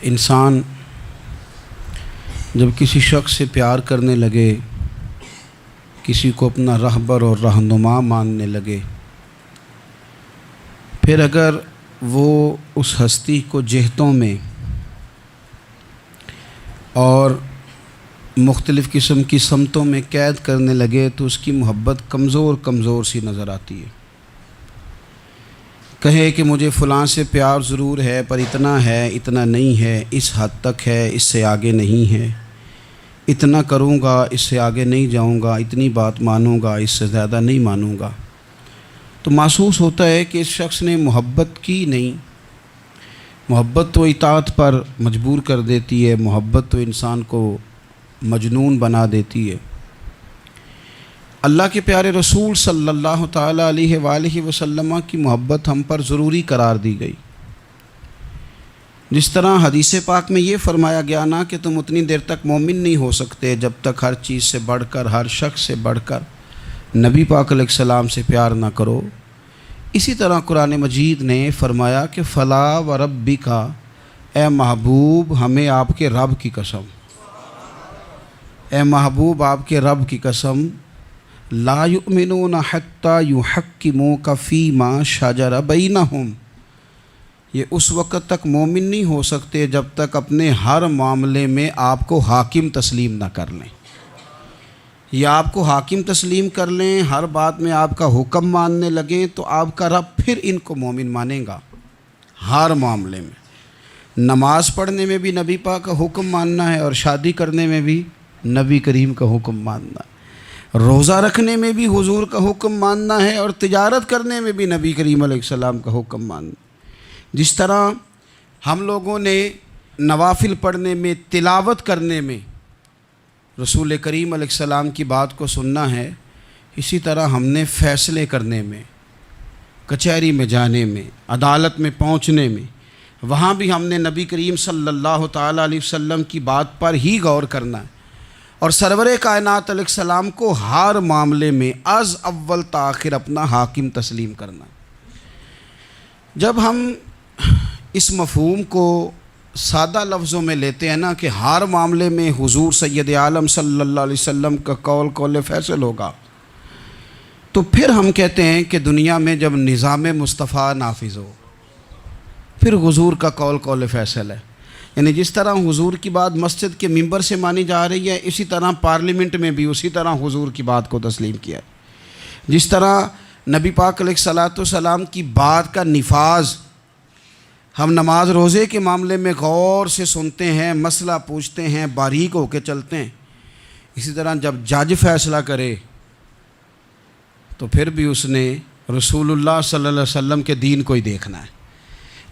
انسان جب کسی شخص سے پیار کرنے لگے، کسی کو اپنا رہبر اور رہنما ماننے لگے، پھر اگر وہ اس ہستی کو جہتوں میں اور مختلف قسم کی سمتوں میں قید کرنے لگے تو اس کی محبت کمزور سی نظر آتی ہے۔ کہے کہ مجھے فلاں سے پیار ضرور ہے، پر اتنا ہے، اتنا نہیں ہے، اس حد تک ہے، اس سے آگے نہیں ہے، اتنا کروں گا، اس سے آگے نہیں جاؤں گا، اتنی بات مانوں گا، اس سے زیادہ نہیں مانوں گا، تو محسوس ہوتا ہے کہ اس شخص نے محبت کی نہیں۔ محبت تو اطاعت پر مجبور کر دیتی ہے، محبت تو انسان کو مجنون بنا دیتی ہے۔ اللہ کے پیارے رسول صلی اللہ تعالیٰ علیہ وآلہ وسلم کی محبت ہم پر ضروری قرار دی گئی۔ جس طرح حدیث پاک میں یہ فرمایا گیا نا کہ تم اتنی دیر تک مومن نہیں ہو سکتے جب تک ہر چیز سے بڑھ کر، ہر شخص سے بڑھ کر نبی پاک علیہ السلام سے پیار نہ کرو، اسی طرح قرآن مجید نے فرمایا کہ فلا و ربک، اے محبوب ہمیں آپ کے رب کی قسم، اے محبوب آپ کے رب کی قسم، لا یؤمنون حتی یحکموک فیما شجر بینہم، یہ اس وقت تک مومن نہیں ہو سکتے جب تک اپنے ہر معاملے میں آپ کو حاکم تسلیم نہ کر لیں۔ یہ آپ کو حاکم تسلیم کر لیں، ہر بات میں آپ کا حکم ماننے لگیں تو آپ کا رب پھر ان کو مومن مانے گا۔ ہر معاملے میں، نماز پڑھنے میں بھی نبی پاک کا حکم ماننا ہے، اور شادی کرنے میں بھی نبی کریم کا حکم ماننا ہے، روزہ رکھنے میں بھی حضور کا حکم ماننا ہے، اور تجارت کرنے میں بھی نبی کریم علیہ السلام کا حکم ماننا ہے۔ جس طرح ہم لوگوں نے نوافل پڑھنے میں، تلاوت کرنے میں رسول کریم علیہ السلام کی بات کو سننا ہے، اسی طرح ہم نے فیصلے کرنے میں، کچہری میں جانے میں، عدالت میں پہنچنے میں، وہاں بھی ہم نے نبی کریم صلی اللہ تعالیٰ علیہ وسلم کی بات پر ہی غور کرنا ہے، اور سرور کائنات علیہ السلام کو ہر معاملے میں از اول تا آخر اپنا حاکم تسلیم کرنا ہے۔ جب ہم اس مفہوم کو سادہ لفظوں میں لیتے ہیں نا کہ ہر معاملے میں حضور سید عالم صلی اللہ علیہ وسلم کا قول فیصل ہوگا، تو پھر ہم کہتے ہیں کہ دنیا میں جب نظام مصطفیٰ نافذ ہو پھر حضور کا قول فیصل ہے۔ یعنی جس طرح حضور کی بات مسجد کے ممبر سے مانی جا رہی ہے، اسی طرح پارلیمنٹ میں بھی اسی طرح حضور کی بات کو تسلیم کیا ہے۔ جس طرح نبی پاک علیہ الصلاۃ والسلام کی بات کا نفاذ ہم نماز روزے کے معاملے میں غور سے سنتے ہیں، مسئلہ پوچھتے ہیں، باریک ہو کے چلتے ہیں، اسی طرح جب جج فیصلہ کرے تو پھر بھی اس نے رسول اللہ صلی اللہ علیہ وسلم کے دین کو ہی دیکھنا ہے۔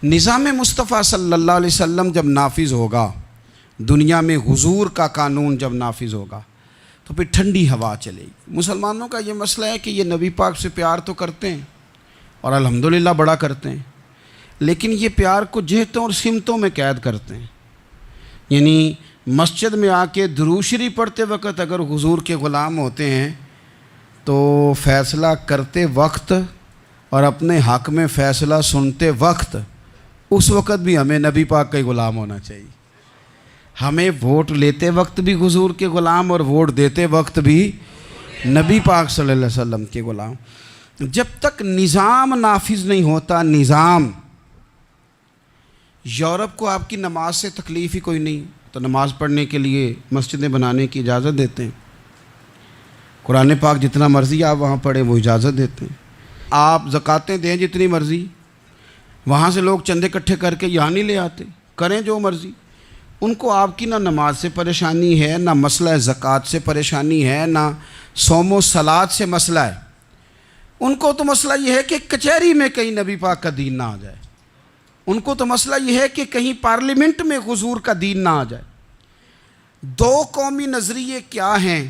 نظام مصطفیٰ صلی اللہ علیہ وسلم جب نافذ ہوگا، دنیا میں حضور کا قانون جب نافذ ہوگا تو پھر ٹھنڈی ہوا چلے گی۔ مسلمانوں کا یہ مسئلہ ہے کہ یہ نبی پاک سے پیار تو کرتے ہیں اور الحمدللہ بڑا کرتے ہیں، لیکن یہ پیار کو جہتوں اور سمتوں میں قید کرتے ہیں۔ یعنی مسجد میں آ کے درود شریف پڑھتے وقت اگر حضور کے غلام ہوتے ہیں تو فیصلہ کرتے وقت اور اپنے حق میں فیصلہ سنتے وقت، اس وقت بھی ہمیں نبی پاک کا ہی غلام ہونا چاہیے۔ ہمیں ووٹ لیتے وقت بھی حضور کے غلام اور ووٹ دیتے وقت بھی نبی پاک صلی اللہ علیہ وسلم کے غلام۔ جب تک نظام نافذ نہیں ہوتا، نظام، یورپ کو آپ کی نماز سے تکلیف ہی کوئی نہیں، تو نماز پڑھنے کے لیے مسجدیں بنانے کی اجازت دیتے ہیں، قرآن پاک جتنا مرضی آپ وہاں پڑھیں وہ اجازت دیتے ہیں، آپ زکاتیں دیں جتنی مرضی، وہاں سے لوگ چندے اکٹھے کر کے یہاں نہیں لے آتے، کریں جو مرضی۔ ان کو آپ کی نہ نماز سے پریشانی ہے، نہ مسئلہ زکوٰۃ سے پریشانی ہے، نہ صوم و صلات سے مسئلہ ہے، ان کو تو مسئلہ یہ ہے کہ کچہری میں کہیں نبی پاک کا دین نہ آ جائے، ان کو تو مسئلہ یہ ہے کہ کہیں پارلیمنٹ میں حضور کا دین نہ آ جائے۔ دو قومی نظریے کیا ہیں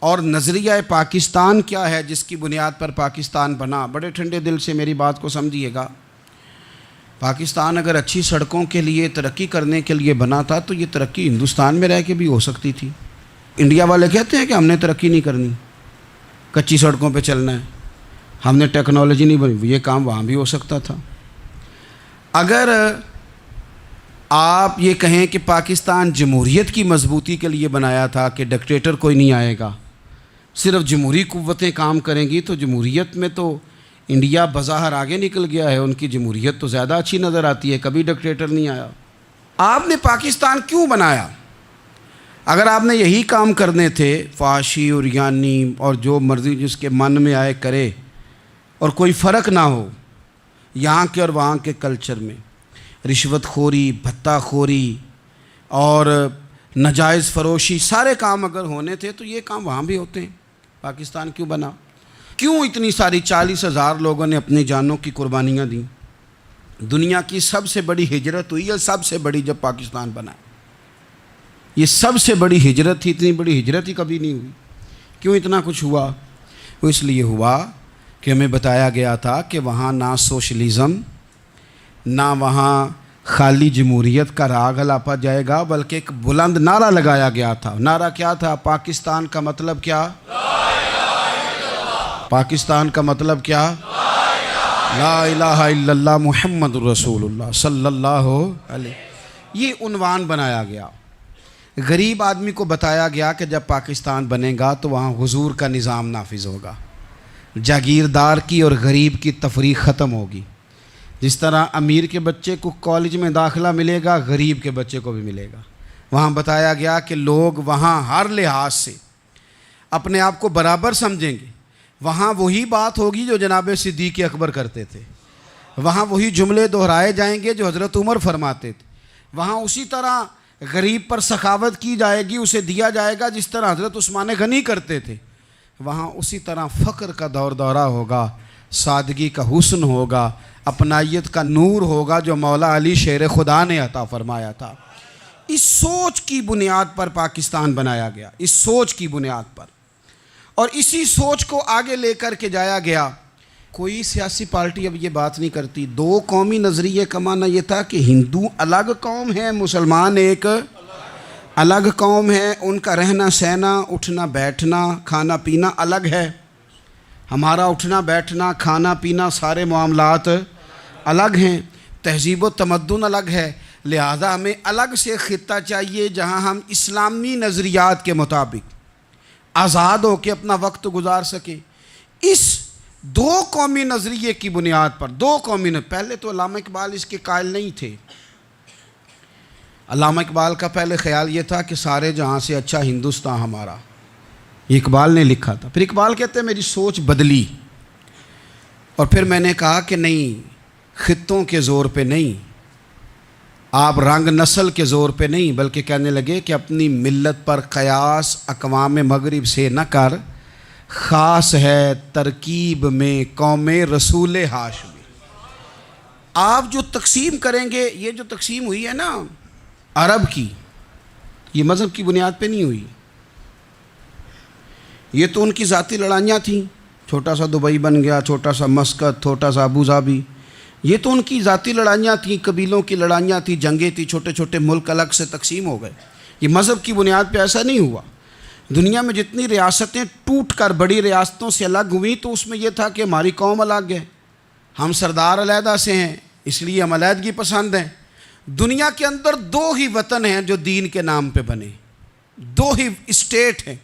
اور نظریہ پاکستان کیا ہے جس کی بنیاد پر پاکستان بنا؟ بڑے ٹھنڈے دل سے میری بات کو سمجھیے گا۔ پاکستان اگر اچھی سڑکوں کے لیے، ترقی کرنے کے لیے بنا تھا تو یہ ترقی ہندوستان میں رہ کے بھی ہو سکتی تھی۔ انڈیا والے کہتے ہیں کہ ہم نے ترقی نہیں کرنی، کچی سڑکوں پہ چلنا ہے، ہم نے ٹیکنالوجی نہیں بنی، یہ کام وہاں بھی ہو سکتا تھا۔ اگر آپ یہ کہیں کہ پاکستان جمہوریت کی مضبوطی کے لیے بنایا تھا کہ ڈکٹیٹر کوئی نہیں آئے گا، صرف جمہوری قوتیں کام کریں گی، تو جمہوریت میں تو انڈیا بظاہر آگے نکل گیا ہے، ان کی جمہوریت تو زیادہ اچھی نظر آتی ہے، کبھی ڈکٹیٹر نہیں آیا۔ آپ نے پاکستان کیوں بنایا؟ اگر آپ نے یہی کام کرنے تھے، فحاشی اور یانی اور جو مرضی جس کے من میں آئے کرے، اور کوئی فرق نہ ہو یہاں کے اور وہاں کے کلچر میں، رشوت خوری، بھتہ خوری اور ناجائز فروشی، سارے کام اگر ہونے تھے تو یہ کام وہاں بھی ہوتے ہیں۔ پاکستان کیوں بنا؟ کیوں اتنی ساری 40,000 لوگوں نے اپنی جانوں کی قربانیاں دیں؟ دنیا کی سب سے بڑی ہجرت ہوئی ہے، سب سے بڑی، جب پاکستان بنا۔ یہ سب سے بڑی ہجرت تھی، اتنی بڑی ہجرت ہی کبھی نہیں ہوئی۔ کیوں اتنا کچھ ہوا؟ وہ اس لیے ہوا کہ ہمیں بتایا گیا تھا کہ وہاں نہ سوشلزم، نہ وہاں خالی جمہوریت کا راگ الاپا جائے گا، بلکہ ایک بلند نعرہ لگایا گیا تھا۔ نعرہ کیا تھا؟ پاکستان کا مطلب کیا؟ پاکستان کا مطلب کیا؟ لا الہ الا اللہ محمد رسول اللہ صلی اللہ علیہ۔ یہ عنوان بنایا گیا۔ غریب آدمی کو بتایا گیا کہ جب پاکستان بنے گا تو وہاں حضور کا نظام نافذ ہوگا، جاگیردار کی اور غریب کی تفریق ختم ہوگی۔ جس طرح امیر کے بچے کو کالج میں داخلہ ملے گا، غریب کے بچے کو بھی ملے گا۔ وہاں بتایا گیا کہ لوگ وہاں ہر لحاظ سے اپنے آپ کو برابر سمجھیں گے۔ وہاں وہی بات ہوگی جو جناب صدیق اکبر کرتے تھے، وہاں وہی جملے دہرائے جائیں گے جو حضرت عمر فرماتے تھے، وہاں اسی طرح غریب پر سخاوت کی جائے گی، اسے دیا جائے گا جس طرح حضرت عثمان غنی کرتے تھے، وہاں اسی طرح فقر کا دور دورہ ہوگا، سادگی کا حسن ہوگا، اپنائیت کا نور ہوگا جو مولا علی شیر خدا نے عطا فرمایا تھا۔ اس سوچ کی بنیاد پر پاکستان بنایا گیا، اس سوچ کی بنیاد پر، اور اسی سوچ کو آگے لے کر کے جایا گیا۔ کوئی سیاسی پارٹی اب یہ بات نہیں کرتی۔ دو قومی نظریے کا معنی یہ تھا کہ ہندو الگ قوم ہے، مسلمان ایک الگ قوم ہے، ان کا رہنا سہنا، اٹھنا بیٹھنا، کھانا پینا الگ ہے، ہمارا اٹھنا بیٹھنا، کھانا پینا، سارے معاملات الگ ہیں، تہذیب و تمدن الگ ہے، لہذا ہمیں الگ سے خطہ چاہیے جہاں ہم اسلامی نظریات کے مطابق آزاد ہو کے اپنا وقت گزار سکیں۔ اس دو قومی نظریے کی بنیاد پر، پہلے تو علامہ اقبال اس کے قائل نہیں تھے۔ علامہ اقبال کا پہلے خیال یہ تھا کہ سارے جہاں سے اچھا ہندوستان ہمارا، یہ اقبال نے لکھا تھا۔ پھر اقبال کہتے ہیں میری سوچ بدلی، اور پھر میں نے کہا کہ نہیں، خطوں کے زور پہ نہیں، آپ رنگ نسل کے زور پہ نہیں، بلکہ کہنے لگے کہ اپنی ملت پر قیاس اقوام مغرب سے نہ کر، خاص ہے ترکیب میں قوم رسول ہاشمی۔ آپ جو تقسیم کریں گے، یہ جو تقسیم ہوئی ہے نا عرب کی، یہ مذہب کی بنیاد پہ نہیں ہوئی، یہ تو ان کی ذاتی لڑائیاں تھیں، چھوٹا سا دبئی بن گیا، چھوٹا سا مسقط، چھوٹا سا ابو ظبی، یہ تو ان کی ذاتی لڑائیاں تھیں، قبیلوں کی لڑائیاں تھیں، جنگیں تھیں، چھوٹے چھوٹے ملک الگ سے تقسیم ہو گئے۔ یہ مذہب کی بنیاد پہ ایسا نہیں ہوا۔ دنیا میں جتنی ریاستیں ٹوٹ کر بڑی ریاستوں سے الگ ہوئیں تو اس میں یہ تھا کہ ہماری قوم الگ ہے، ہم سردار علیحدہ سے ہیں، اس لیے ہم علیحدگی پسند ہیں۔ دنیا کے اندر دو ہی وطن ہیں جو دین کے نام پہ بنے، دو ہی اسٹیٹ ہیں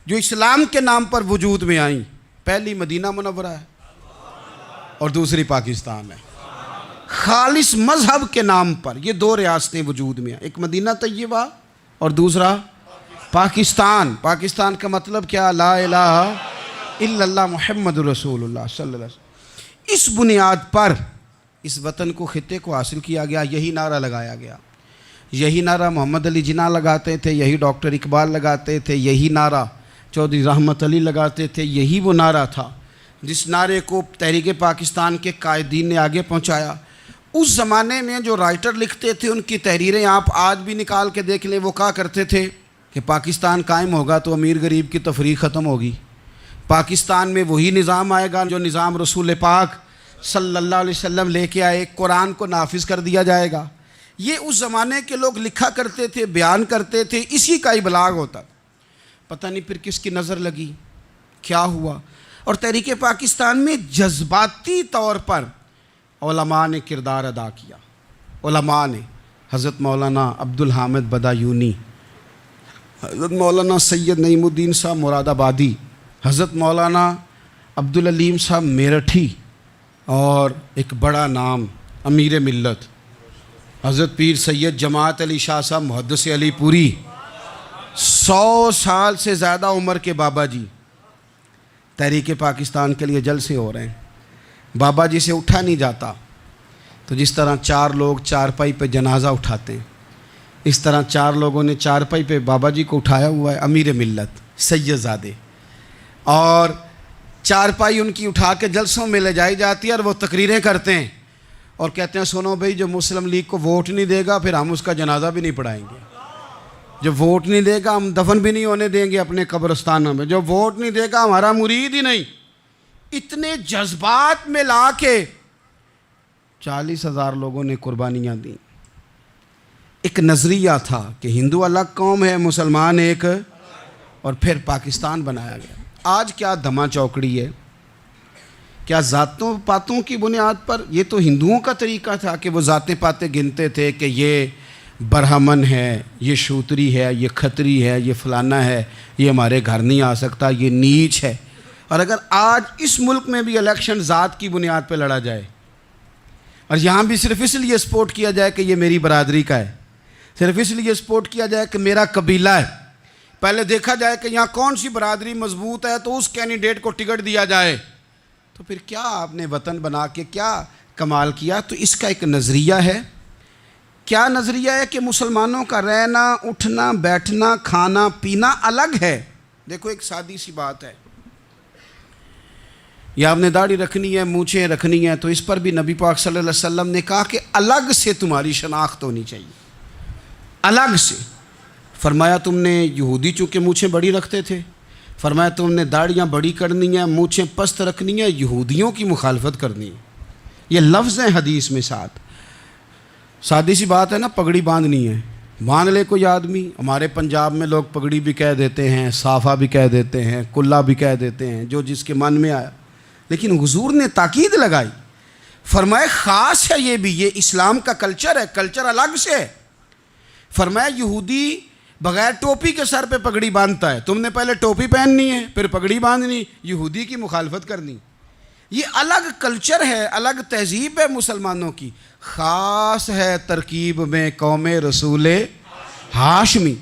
جو اسلام کے نام پر وجود میں آئیں، پہلی مدینہ منورہ ہے اور دوسری پاکستان ہے۔ خالص مذہب کے نام پر یہ دو ریاستیں وجود میں ہیں، ایک مدینہ طیبہ اور دوسرا پاکستان۔ پاکستان کا مطلب کیا؟ لا الہ الا اللہ محمد رسول اللہ صلی اللہ علیہ وسلم۔ اس بنیاد پر اس وطن کو، خطے کو حاصل کیا گیا، یہی نعرہ لگایا گیا، یہی نعرہ محمد علی جناح لگاتے تھے، یہی ڈاکٹر اقبال لگاتے تھے، یہی نعرہ چودھری رحمت علی لگاتے تھے، یہی وہ نعرہ تھا جس نعرے کو تحریک پاکستان کے قائدین نے آگے پہنچایا۔ اس زمانے میں جو رائٹر لکھتے تھے ان کی تحریریں آپ آج بھی نکال کے دیکھ لیں، وہ کہا کرتے تھے کہ پاکستان قائم ہوگا تو امیر غریب کی تفریق ختم ہوگی، پاکستان میں وہی نظام آئے گا جو نظام رسول پاک صلی اللہ علیہ وسلم لے کے آئے، قرآن کو نافذ کر دیا جائے گا۔ یہ اس زمانے کے لوگ لکھا کرتے تھے، بیان کرتے تھے، اسی کا ابلاغ ہوتا تھا۔ پتہ نہیں پھر کس کی نظر لگی، کیا ہوا، اور تحریک پاکستان میں جذباتی طور پر علماء نے کردار ادا کیا۔ علماء نے، حضرت مولانا عبدالحامد بدایونی، حضرت مولانا سید نعیم الدین صاحب مراد آبادی، حضرت مولانا عبدالعلیم صاحب میرٹھی، اور ایک بڑا نام امیر ملت حضرت پیر سید جماعت علی شاہ صاحب محدث علی پوری، 100 سال سے زیادہ عمر کے بابا جی تحریک پاکستان کے لیے جلسے ہو رہے ہیں۔ بابا جی سے اٹھا نہیں جاتا، تو جس طرح 4 لوگ چارپائی پہ جنازہ اٹھاتے ہیں، اس طرح 4 لوگوں نے چارپائی پہ بابا جی کو اٹھایا ہوا ہے، امیر ملت سید زادے، اور چارپائی ان کی اٹھا کے جلسوں میں لے جائی جاتی ہے، اور وہ تقریریں کرتے ہیں اور کہتے ہیں سنو بھائی، جو مسلم لیگ کو ووٹ نہیں دے گا پھر ہم اس کا جنازہ بھی نہیں پڑھائیں گے، جو ووٹ نہیں دے گا ہم دفن بھی نہیں ہونے دیں گے اپنے قبرستانوں میں، جو ووٹ نہیں دے گا ہمارا مرید ہی نہیں۔ اتنے جذبات میں لا کے 40,000 لوگوں نے قربانیاں دیں۔ ایک نظریہ تھا کہ ہندو الگ قوم ہے، مسلمان ایک، اور پھر پاکستان بنایا گیا۔ آج کیا دھما چوکڑی ہے، کیا ذاتوں پاتوں کی بنیاد پر؟ یہ تو ہندوؤں کا طریقہ تھا کہ وہ ذاتیں پاتیں گنتے تھے کہ یہ برہمن ہے، یہ شوتری ہے، یہ کھتری ہے، یہ فلانا ہے، یہ ہمارے گھر نہیں آ سکتا، یہ نیچ ہے۔ اور اگر آج اس ملک میں بھی الیکشن ذات کی بنیاد پہ لڑا جائے، اور یہاں بھی صرف اس لیے سپورٹ کیا جائے کہ یہ میری برادری کا ہے، صرف اس لیے سپورٹ کیا جائے کہ میرا قبیلہ ہے، پہلے دیکھا جائے کہ یہاں کون سی برادری مضبوط ہے تو اس کینڈیڈیٹ کو ٹکٹ دیا جائے، تو پھر کیا آپ نے وطن بنا کے کیا کمال کیا؟ تو اس کا ایک نظریہ ہے۔ کیا نظریہ ہے؟ کہ مسلمانوں کا رہنا، اٹھنا، بیٹھنا، کھانا پینا الگ ہے۔ دیکھو ایک سادی سی بات ہے، یا آپ نے داڑھی رکھنی ہے، مونچھیں رکھنی ہیں، تو اس پر بھی نبی پاک صلی اللہ علیہ وسلم نے کہا کہ الگ سے تمہاری شناخت ہونی چاہیے، الگ سے۔ فرمایا تم نے یہودی چونکہ مونچھیں بڑی رکھتے تھے، فرمایا تم نے داڑھیاں بڑی کرنی ہیں، مونچھیں پست رکھنی ہیں، یہودیوں کی مخالفت کرنی ہے۔ یہ لفظ ہیں حدیث میں ساتھ۔ سادی سی بات ہے نا، پگڑی باندھنی ہے، باندھ لے کوئی آدمی۔ ہمارے پنجاب میں لوگ پگڑی بھی کہہ دیتے ہیں، صافہ بھی کہہ دیتے ہیں، کلہ بھی کہہ دیتے ہیں، جو جس کے من میں آیا، لیکن حضور نے تاکید لگائی، فرمایا خاص ہے یہ بھی، یہ اسلام کا کلچر ہے، کلچر الگ سے ہے۔ فرمایا یہودی بغیر ٹوپی کے سر پہ پگڑی باندھتا ہے، تم نے پہلے ٹوپی پہننی ہے پھر پگڑی باندھنی، یہودی کی مخالفت کرنی۔ یہ الگ کلچر ہے، الگ تہذیب ہے مسلمانوں کی، خاص ہے ترکیب میں قوم رسول ہاشمی۔